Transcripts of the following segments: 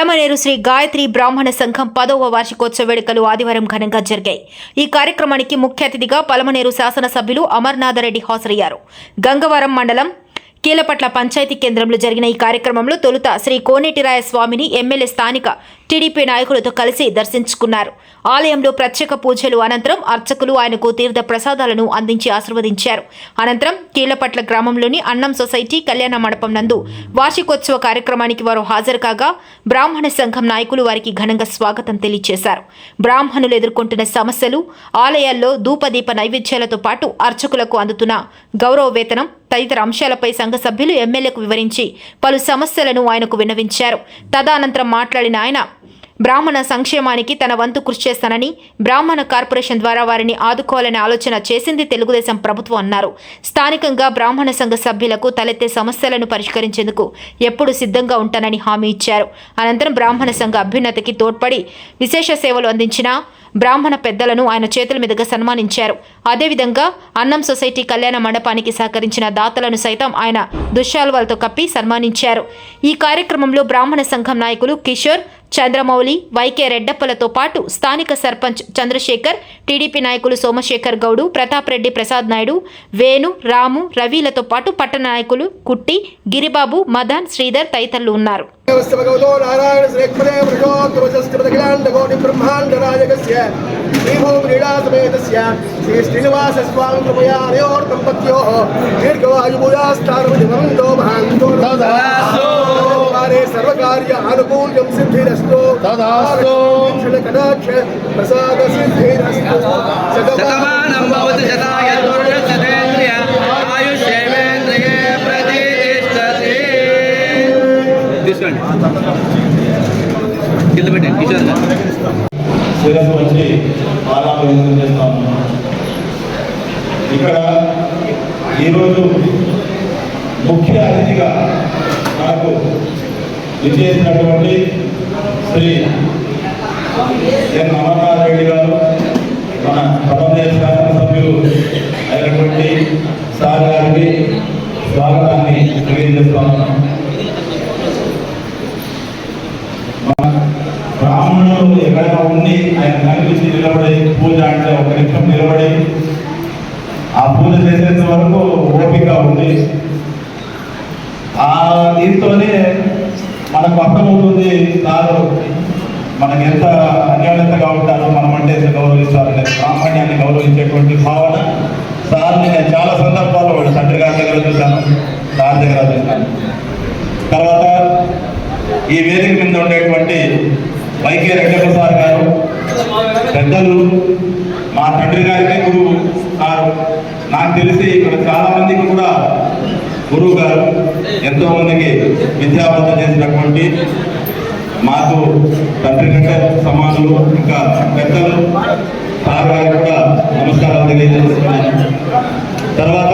పలమనేరు శ్రీ గాయత్రి బ్రాహ్మణ సంఘం 10వ వార్షికోత్సవ వేడుకలు ఆదివారం ఘనంగా జరిగాయి. ఈ కార్యక్రమానికి ముఖ్య అతిథిగా పలమనేరు శాసనసభ్యులు అమర్నాథరెడ్డి హాజరయ్యారు. గంగవరం మండలం కీలపట్ల పంచాయతీ కేంద్రంలో జరిగిన ఈ కార్యక్రమంలో తొలుత శ్రీ కోనేటిరాయ స్వామిని ఎమ్మెల్యే స్థానిక టీడీపీ నాయకులతో కలిసి దర్శించుకున్నారు. ఆలయంలో ప్రత్యేక పూజలు అనంతరం అర్చకులు ఆయనకు తీర్థ ప్రసాదాలను అందించి ఆశీర్వదించారు. అనంతరం కీలపట్ల గ్రామంలోని అన్నం సొసైటీ కళ్యాణ మండపం నందు వార్షికోత్సవ కార్యక్రమానికి వారు హాజరు కాగా బ్రాహ్మణ సంఘం నాయకులు వారికి ఘనంగా స్వాగతం తెలియజేశారు. బ్రాహ్మణులు ఎదుర్కొంటున్న సమస్యలు, ఆలయాల్లో ధూపదీప నైవేద్యాలతో పాటు అర్చకులకు అందుతున్న గౌరవ వేతనం తదితర అంశాలపై సంఘ సభ్యులు ఎమ్మెల్యేకు వివరించి పలు సమస్యలను ఆయనకు విన్నవించారు. తదనంతరం మాట్లాడిన ఆయన బ్రాహ్మణ సంక్షేమానికి తన వంతు కృషి చేస్తానని, బ్రాహ్మణ కార్పొరేషన్ ద్వారా వారిని ఆదుకోవాలనే ఆలోచన చేసింది తెలుగుదేశం ప్రభుత్వం అన్నారు. స్థానికంగా బ్రాహ్మణ సంఘ సభ్యులకు తలెత్తే సమస్యలను పరిష్కరించేందుకు ఎప్పుడు సిద్ధంగా ఉంటానని హామీ ఇచ్చారు. అనంతరం బ్రాహ్మణ సంఘ అభ్యున్నతికి తోడ్పడి విశేష సేవలు అందించిన బ్రాహ్మణ పెద్దలను ఆయన చేతుల మీదుగా సన్మానించారు. అదేవిధంగా అన్నం సొసైటీ కళ్యాణ మండపానికి సహకరించిన దాతలను సైతం ఆయన దుశ్శాలువాలతో కప్పి సన్మానించారు. ఈ కార్యక్రమంలో బ్రాహ్మణ సంఘం నాయకులు కిషోర్, చంద్రమౌళి, వైకే రెడ్డప్పలతో పాటు స్థానిక సర్పంచ్ చంద్రశేఖర్, టీడీపీ నాయకులు సోమశేఖర్ గౌడు, ప్రతాప్ రెడ్డి, ప్రసాద్ నాయుడు, వేణు, రాము, రవిలతో పాటు పట్టణ నాయకులు కుట్టి, గిరిబాబు, మదన్, శ్రీధర్ తదితరులు ఉన్నారు. सर्वकार्य अनुकूल्यं सिद्धिरस्तु तदास्तु कटाक्ष प्रसाद सिद्धिरस्तु शतमानं भवति शताय वर्षशतेन्द्रिय आयुष्येवेन्द्रिये प्रतिष्ठते. తీసుకోండి కింద పెట్టండి కిషోర్ శిరస్సు వచ్చి పాదాభివందనం చేస్తాము. ఇక్కడ ఈరోజు ముఖ్య అతిథిగా నాకు విచ్చేసినటువంటి శ్రీ ఎన్ అమర్నాథరెడ్డి గారు, మన పలమనేరు శాసనసభ్యులు అయినటువంటి సార్ గారికి స్వాగతాన్ని తెలియజేస్తున్నాను. బ్రాహ్మణులు ఎక్కడైనా ఉండి ఆయన కనిపించి నిలబడి పూజ అంటే ఒక నిమిషం నిలబడి ఆ పూజ చేసేంత వరకు ఓపిక ఉంది. ఆ దీంతోనే మనకు అర్థమవుతుంది సారు మనకి ఎంత అన్యోన్యతగా ఉంటారో, మనం అంటే ఎంత గౌరవిస్తారనే బ్రాహ్మణ్యాన్ని గౌరవించేటువంటి భావన సార్ని నేను చాలా సందర్భాల్లో వాడు తండ్రి గారి దగ్గర చూశాను, సార్ దగ్గర చూశాను. తర్వాత ఈ వేదిక మీద ఉండేటువంటి వైకే రెడ్డప్ప సార్ గారు, పెద్దలు, మా తండ్రి గారికి గురువు సారు. నాకు తెలిసి ఇక్కడ చాలా మందికి కూడా గురువు గారు, ఎంతో మందికి విద్యాబోధన చేసినటువంటి మాకు తండ్రి కంటే సమానులు, ఇంకా పెద్దలు సార్ గారికి కూడా నమస్కారాలు తెలియజేస్తున్నాను. తర్వాత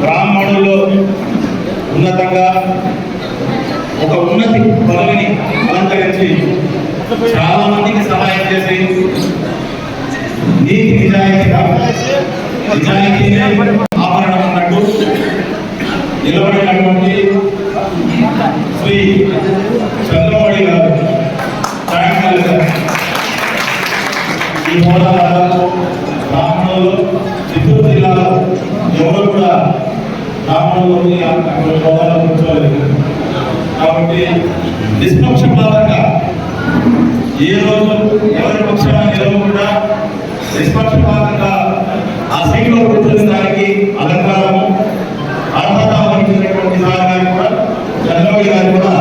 బ్రాహ్మణుల్లో ఉన్నతంగా ఒక ఉన్నతి పదవిని అలంకరించి చాలా మందికి సహాయం చేసి నీతి నిజాయితీగా ఆభరణం ఉన్నట్టు నిలబడినటువంటి శ్రీ చంద్రమౌళి గారు, ఈ హోదాలో బ్రాహ్మణులు చిత్తూరు జిల్లాలో ఎవరు కూడా బ్రాహ్మణులు హోదాలో కూర్చోలేదు. కాబట్టి నిష్పక్షపాతంగా ఏ రోజు ఎవరి పక్షాన నిలవకుండా నిష్పక్షపాతంగా ఆ సీట్లో కూర్చున్న దానికి అలంకారము అర్హత వహించినటువంటి సార్ గారికి కూడా, చంద్రబాబు గారికి కూడా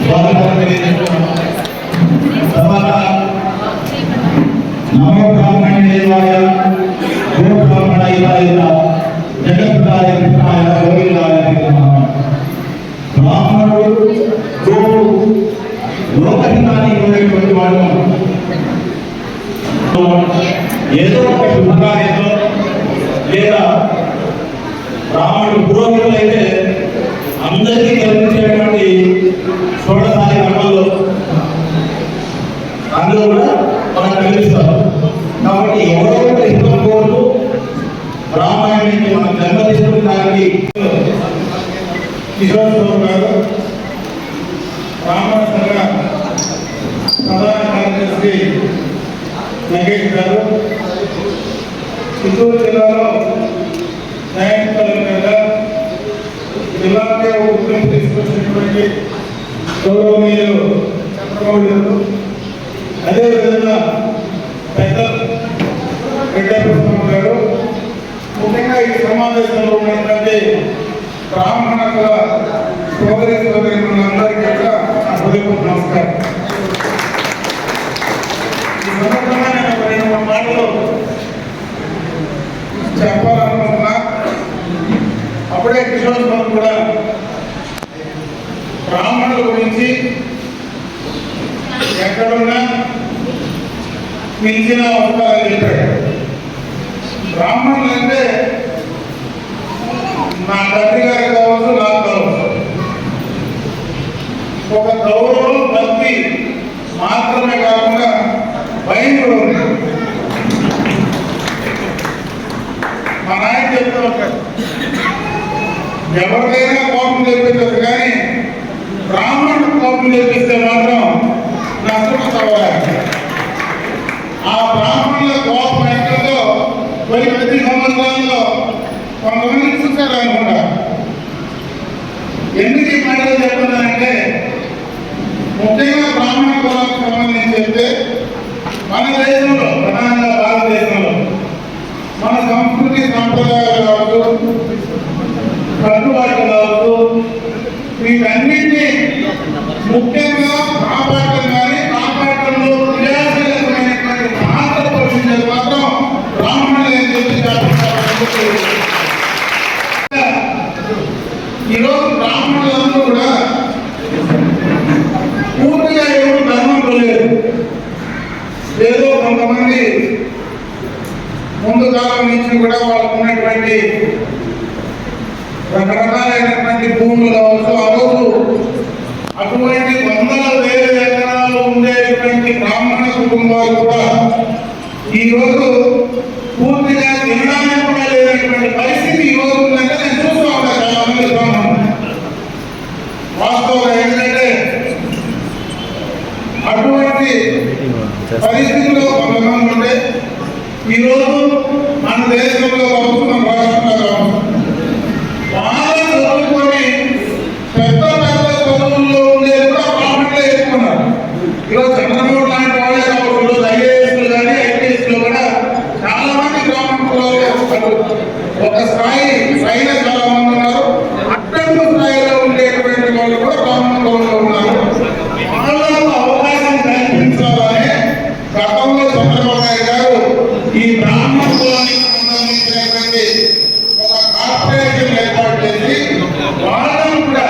స్వాగతం తెలియజేస్తున్నాము. తర్వాత నమో బ్రాహ్మణ దేవాయ గో బ్రాహ్మణ జగత్తాయ కృష్ణాయ గోవిందాయ బ్రాహ్మణుడు లోకహితానికి ఉండేటువంటి వాడు ఏదో ఒక శుభకార్యంలో లేదా బ్రాహ్మణుడు పురోహితులు అయితే అందరికీ కలిగించేటువంటి షోడశాది కర్మల్లో అందులో కూడా మనం కలిగిస్తారు. కాబట్టి ఎవరో ఒక హితం కోరుతూ బ్రాహ్మణుడికి మనం జన్మ తీసుకున్న దానికి కిషోర్ గారు నగేష్ గారు, చిత్తూరు జిల్లాలో న్యాయం మీద జిల్లాకే గుర్తింపు తీసుకొచ్చినటువంటి గౌరవనీయులు చంద్రబాబు గారు, అదేవిధంగా పెద్ద రెడ్డప్ప గారు, ముఖ్యంగా ఈ సమావేశంలో ఉన్నటువంటి బ్రాహ్మణ కుల సోదరి సోదరులందరికీ కూడా నా హృదయపూర్వక నమస్కారం. ఈ సందర్భంగా నేను రెండు మాటలు చెప్పాలనుకుంటున్నా. అప్పుడే కిషోర్ బాబు కూడా బ్రాహ్మణుల గురించి ఎక్కడున్నా మించిన అవసరాలు చెప్పాడు. బ్రాహ్మణులు అంటే నా తండ్రి గారు కావచ్చు, నాకు కావచ్చు, ఒక గౌరవం భక్తి మాత్రమే కాకుండా భయం కూడా ఉంది. మా నాయన చెప్తూ ఉంటాడు, ఎవరికైనా కోపం తెప్పించదు, కానీ బ్రాహ్మణుడు కోపం తెప్పిస్తే మాత్రం నష్టం కావాలి. ఆ బ్రాహ్మణుల కోపం ఎంతో ప్రతి సంవత్సరాల్లో కొంతమంది చూశారు అనుకుంటా. ఎందుకు ఈ మాటలు చెప్తున్నానంటే, ముఖ్యంగా బ్రాహ్మణ కులానికి సంబంధించి చెప్తే మన దేశంలో, ప్రధానంగా భారతదేశంలో మన సంస్కృతి సంప్రదాయాలు కావచ్చు, కట్టుబాట్లు కావచ్చు, వీటన్నింటినీ ముఖ్యంగా కాపాడటం కానీ కాపాడటంలో క్రియాశీలకమైనటువంటి పాత్ర పోషించేది మాత్రం బ్రాహ్మణులు అని చెప్పి ఈరోజు బ్రాహ్మణులందరూ కూడా పూర్తిగా ఎవరు ధర్మంలో లేరు. ఏదో కొంతమంది ముందు కాలం నుంచి కూడా వాళ్ళకు ఉన్నటువంటి రకరకాలైనటువంటి భూములు కావచ్చు, ఆ రోజు అటువంటి వందల వేల ఎకరాలు ఉండేటువంటి బ్రాహ్మణ కుటుంబాలు కూడా ఈరోజు పూర్తిగా తినడానికి కూడా లేనటువంటి పరిస్థితి ఈరోజు ఉందంటే నేను చూస్తూ ఉంటాను చాలా మంది బ్రాహ్మణులు. వాస్తవం ఏంటంటే అటువంటి పరిస్థితుల్లో కొంతమంది ఉంటే ఈరోజు మన దేశంలో కావచ్చు, మన రాష్ట్రంలో కావచ్చు, బాగా చదువుకొని పెద్ద పెద్ద చదువుల్లో ఉండేది కూడా బ్రాహ్మణులే ఎక్కున్నారు. ఈరోజు చంద్రబాబు లాంటి వాళ్ళే కావచ్చు, ఈరోజు ఐఏఎస్లు కానీ ఐపీఎస్లు కూడా చాలా మంది బ్రాహ్మణ కులాల్లో ఒక స్థాయి పైన చాలా మంది ఉన్నారు. అట్టడుగు స్థాయిలో ఉండేటువంటి వాళ్ళు కూడా బ్రాహ్మణ కులంలో ఉన్నారు. వాళ్ళకు అవకాశం కల్పించాలనే గతంలో చంద్రబాబు నాయుడు గారు ఈ బ్రాహ్మణ కులానికి సంబంధించినటువంటి ఒక కార్పొరేషన్ ఏర్పాటు చేసి వాళ్ళను కూడా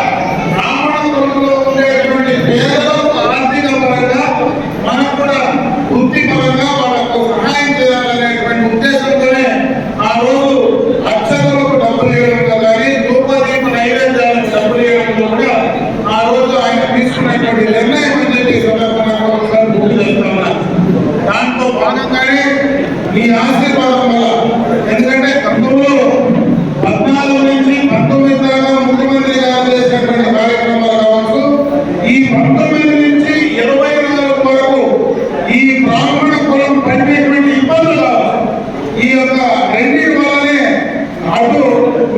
బ్రాహ్మణ కులంలో ఉండేటువంటి పేదలకు ఆర్థిక పరంగా మనకు కూడా వృత్తిపరంగా వాళ్ళకు సహాయం చేయాలనేటువంటి ఉద్దేశంతోనే ఆ రోజు అర్చకులకు డబ్బులు ఇవ్వడంలో కానీ ధూపదీప నైవేద్యాలకు డబ్బులు ఇవ్వడంలో కూడా ఆ రోజు ఆయన తీసుకున్నటువంటి నిర్ణయం అని చెప్పి సందర్భంగా ఒకసారి గుర్తు చేస్తా ఉన్నారు. దాంట్లో భాగంగానే ఈ ఆశీర్వాదం వల్ల, ఎందుకంటే 14 నుంచి 19 దాకా ముఖ్యమంత్రి గారు చేసినటువంటి కార్యక్రమాలు కావచ్చు, ఈ 19 నుంచి 24 వరకు ఈ బ్రాహ్మణ కులం పడినటువంటి ఇబ్బందులు కావచ్చు, ఈ యొక్క రెండింటి వల్లనే అటు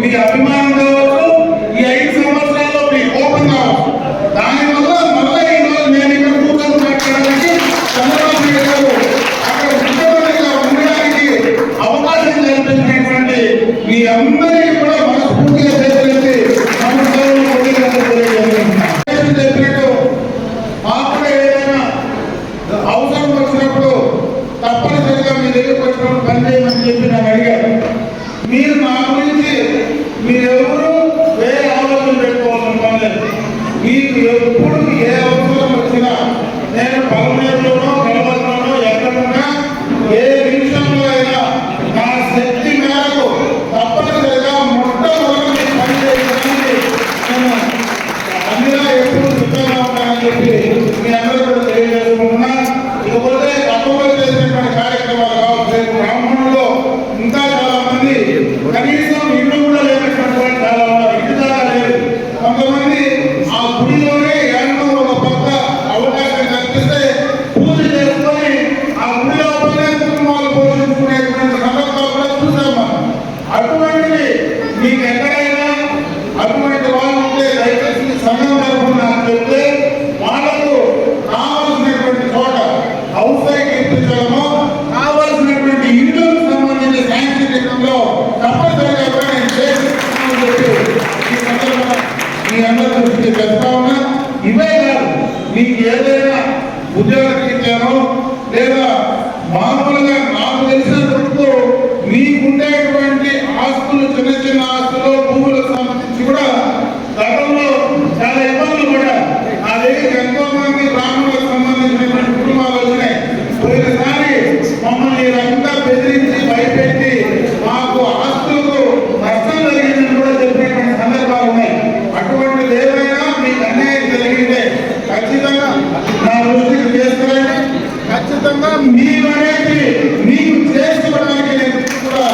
మీ అభిమానం కావచ్చు, ఈ 5 సంవత్సరాల్లో మీ కోపం కావచ్చు, దానివల్ల మళ్ళీ ఈరోజు నేను ఇక్కడ కూర్చొని మాట్లాడడానికి చంద్రబాబు నాయుడు గారు అక్కడ ముఖ్యమంత్రిగా ఉండడానికి అవకాశం కల్పించినటువంటి మీ అందరికీ కూడా మనస్ఫూర్తిగా చేసేది చెప్పినట్టు మాకు కూడా ఏదైనా అవసరం వచ్చినప్పుడు తప్పనిసరిగా మీ దగ్గరకు వచ్చినప్పుడు పనిచేయమని చెప్పి నాకు అడిగారు. మీరు నా గురించి మీరెవరూ వేరే ఆలోచన పెట్టుకోవాలని పనిలేదు. మీకు ఎప్పుడు ఏ అవసరం వచ్చినా నేను పలమేరులోనో కలవరంలోనో ఎక్కడున్నా ఏ నిమిషంలో అయినా నా శక్తి మేరకు తప్పనిసరిగా మొట్టమొదటి పని చేయడానికి నేను అందులో ఎప్పుడు సిద్ధంగా ఉంటానని చెప్పి మీ అందరూ కూడా తెలియజేసుకుంటున్నా. ఇకపోతే గతంలో చేసినటువంటి కార్యక్రమాలు కావచ్చు, బ్రాహ్మణులు ఉండేటువంటి ఆస్తులు, చిన్న చిన్న ఆస్తులు, భూములకు సంబంధించి కూడా గతంలో చాలా ఇబ్బందులు కూడా నా దగ్గర ఎంతో మంది బ్రాహ్మణులకు సంబంధించినటువంటి కుటుంబాలు వచ్చినాయి. పోయినసారి మమ్మల్ని రకంగా బెదిరించి భయపెట్టి మాకు ఆస్తులకు నష్టం జరిగిందని కూడా చెప్పినటువంటి సందర్భాలు ఉన్నాయి. అటువంటిది ఏదైనా మీకు అన్యాయం జరిగితే ఖచ్చితంగా నా దృష్టికి చేసుకురండి. ఖచ్చితంగా మీరనేది మీకు చేసుకోవడానికి నేను కూడా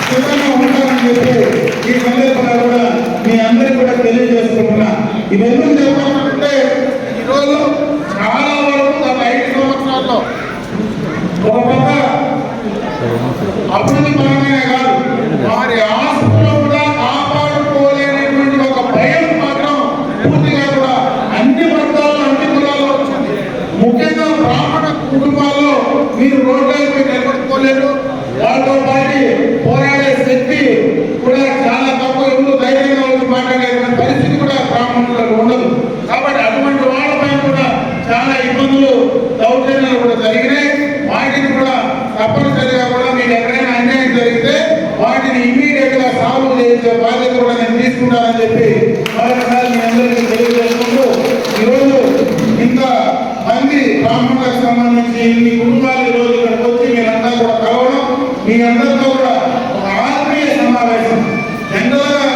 సిద్ధంగా ఉంటానని చెప్పి ఈ సందర్భంగా కూడా మీ అందరికీ కూడా తెలియజేసుకుంటున్నా. ఇవన్నీ చెప్పాలంటే ఈరోజు చాలా వరకు గత 5 సంవత్సరాల్లో ఒక పక్క అభివృద్ధి పరంగానే కాదు, వారి ఆస్తులు కూడా కాపాడుకోలేనటువంటి ఒక భయం మాత్రం పూర్తిగా కూడా అన్ని వర్గాల్లో, అన్ని కులాల్లో వచ్చింది. ముఖ్యంగా బ్రాహ్మణ కుటుంబాల్లో మీరు రోడ్లపై నిలబడుకోలేరు. వాళ్ళతో పాటు పోరాడే శక్తి కూడా చాలా తక్కువ. ఎవరు ధైర్యంగా వచ్చి మాట్లాడేటువంటి పరిస్థితి కూడా బ్రాహ్మణులకు ఉండదు. కాబట్టి అటువంటి వాళ్ళపై కూడా చాలా ఇబ్బందులు, దౌర్జన్యాలు కూడా జరిగినాయి. వాటిని కూడా తప్పనిసరిగా కూడా మీకు ఎక్కడైనా అన్యాయం జరిగితే వాటిని ఇమీడియట్ గా సాల్వ్ చేసే బాధ్యత కూడా నేను తీసుకుంటానని చెప్పి మరొకసారి మీ అందరికీ తెలియజేసుకుంటూ, ఈరోజు ఇంత మంది బ్రాహ్మణులకు సంబంధించి ఇన్ని కుటుంబాలు ఈరోజు ఇక్కడికి వచ్చి మీరంతా కూడా కలవడం, మీ అందరితో కూడా ఒక ఆత్మీయ సమావేశం. జనరల్ గా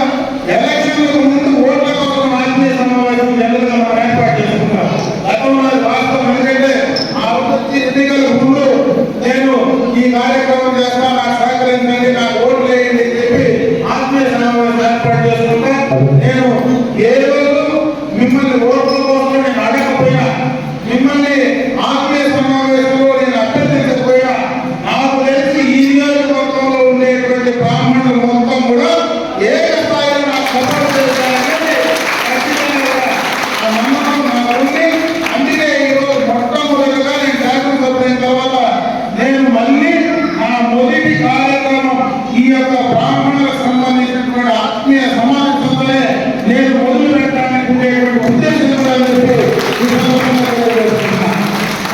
ఎలక్షన్లకు ముందు ఓట్ల కోసం ఆత్మీయ సమావేశం జనరల్ గా మనం ఏర్పాటు చేసుకుంటాం. గతంలో వాస్తవం ఎందుకంటే ఆ వచ్చి ఎన్నికలకు ముందు నేను ఈ కార్యక్రమం చేస్తా, నాకు సహకరించండి, నాకు ఓట్లు వేయండి అని చెప్పి ఆత్మీయ సమావేశం ఏర్పాటు చేసుకుంటా. నేను ఏ రోజు మిమ్మల్ని ఓట్ల కోసం నేను అడగకపోయినా, మిమ్మల్ని ఆత్మీయ సమావేశంలో నేను అభ్యర్థించకపోయినా, నాకు తెలిసి ఈ నియోజకవర్గంలో ఉండేటువంటి బ్రాహ్మణులు మొత్తం కూడా ఏకస్థాయిలో నాకు సపోర్ట్ చేస్తారనేది ఖచ్చితంగా ఆ నమ్మకం నాకు ఉంది. అందుకే ఈరోజు మొట్టమొదటిగా నేను శాసనసభ్యులైన తర్వాత నేను మళ్ళీ నా మొదటి కార్యక్రమం ఈ యొక్క బ్రాహ్మణులకు సంబంధించినటువంటి ఆత్మీయ సమావేశంలోనే నేను మొదలు పెట్టడానికి ఉండేటువంటి ఉద్దేశం కూడా చెప్పి ఈ సందర్భంగా తెలియజేస్తున్నా.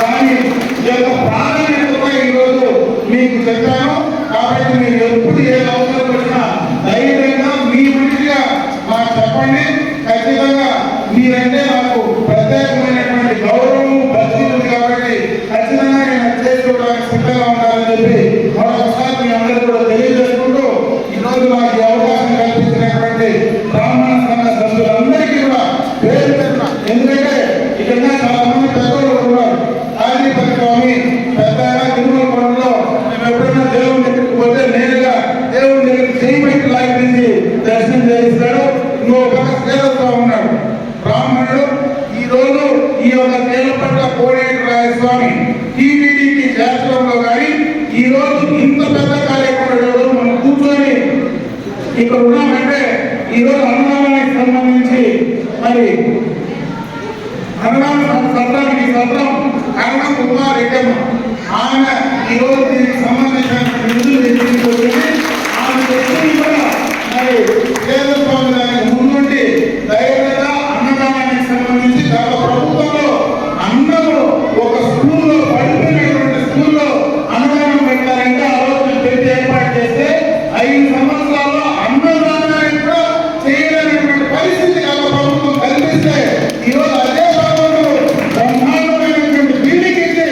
కానీ ఈ యొక్క ప్రాధాన్యత కూడా ఈరోజు మీకు చెప్పాను. కాబట్టి మీరు ఎప్పుడు ఏ అవసరం వచ్చినా ధైర్యంగా మీ మనిషిగా మాకు చెప్పండి. ఖచ్చితంగా మీరంటే నాకు ప్రత్యేకమైనటువంటి గౌరవం, భక్తి ఉంది. కాబట్టి ఖచ్చితంగా నేను చేసుకోవడానికి సిద్ధంగా ఉండాలని చెప్పి మరొకసారి మీ అందరూ కూడా తెలియజేసుకుంటూ, ఈరోజు నాకు ఈ అవకాశం కల్పించినటువంటి బ్రాహ్మణ సంఘ సభ్యులందరికీ కూడా పేరు పెట్టిన, ఎందుకంటే ఇక్కడ చాలా మంది పెద్దలు ఉన్నారు. కాళీపతి స్వామి పెద్ద తిరుమల కొండలో మేము ఎప్పుడైనా దేవుని దగ్గరికి పోతే నేరుగా దేవుని దగ్గరికి చేయబట్టి లాగించి దర్శనం చేయిస్తాడు. ఇంకో పక్క సేవతో ఉన్నాడు బ్రాహ్మణుడు. ఈ రోజు ఈ యొక్క తేలపట్ల కోడేటి రాయస్వామి టీటీడీకి చేర్చడంలో కానీ ఈ రోజు ఇంత పెద్ద కార్యక్రమంలో మనం కూర్చొని ఇక్కడ ఉన్నామంటే ఈరోజు అన్నదానానికి సంబంధించి మరి అన్నదాన సత్రానికి సత్రం కారణం కుమారెడ్డమ్మ. ఆమె ఈరోజు దీనికి సంబంధించిన నిధులు తీసుకొచ్చింది. ఆమె వ్యక్తిని కూడా మరి కేంద్రస్వామి దానికి ముందుండి ధైర్యంగా అన్నదానానికి సంబంధించి గత ప్రభుత్వంలో అందరూ ఒక స్కూల్లో పడిపోయినటువంటి స్కూల్లో అన్నదానం పెట్టారంటే ఆ రోజు పెట్టి ఏర్పాటు చేస్తే 5 సంవత్సరాల్లో అన్నదానాన్ని కూడా చేయలేనటువంటి పరిస్థితి గత ప్రభుత్వం కల్పిస్తే ఈరోజు అదే ప్రభుత్వం బ్రహ్మాండమైనటువంటి బిల్డింగ్ ఇచ్చి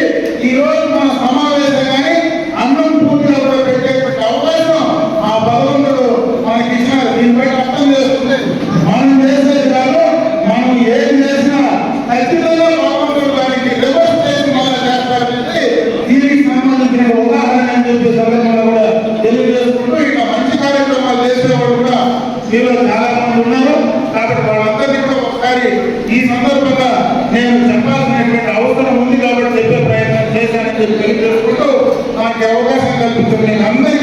ఈరోజు మన సమావేశం కానీ అన్నం పూర్తిగా కూడా పెట్టేటువంటి అవకాశం ఆ భగవంతుడు మనకి ఇచ్చినారు. దీనిపై అర్థం చేసుకుంటే మనం చేసేది కాదు, మనం ఏం చేసినా ఖచ్చితంగా భగవంతుడు దానికి రివర్స్ చేసి మనం చేస్తారంటే దీనికి సంబంధించిన ఉదాహరణ అని చెప్పి సందర్భంగా కూడా తెలియజేసుకుంటూ, ఇక మంచి కార్యక్రమాలు చేసేవాళ్ళు కూడా మీలో చాలా మంది ఉన్నారు. కాబట్టి వాళ్ళందరినీ కూడా ఒకసారి ఈ సందర్భంగా నేను చెప్పాల్సినటువంటి అవసరం ఉంది కాబట్టి చెప్పే ప్రయత్నం చేశానని చెప్పి తెలియజేసుకుంటూ నాకు అవకాశం కల్పించిన అందరికీ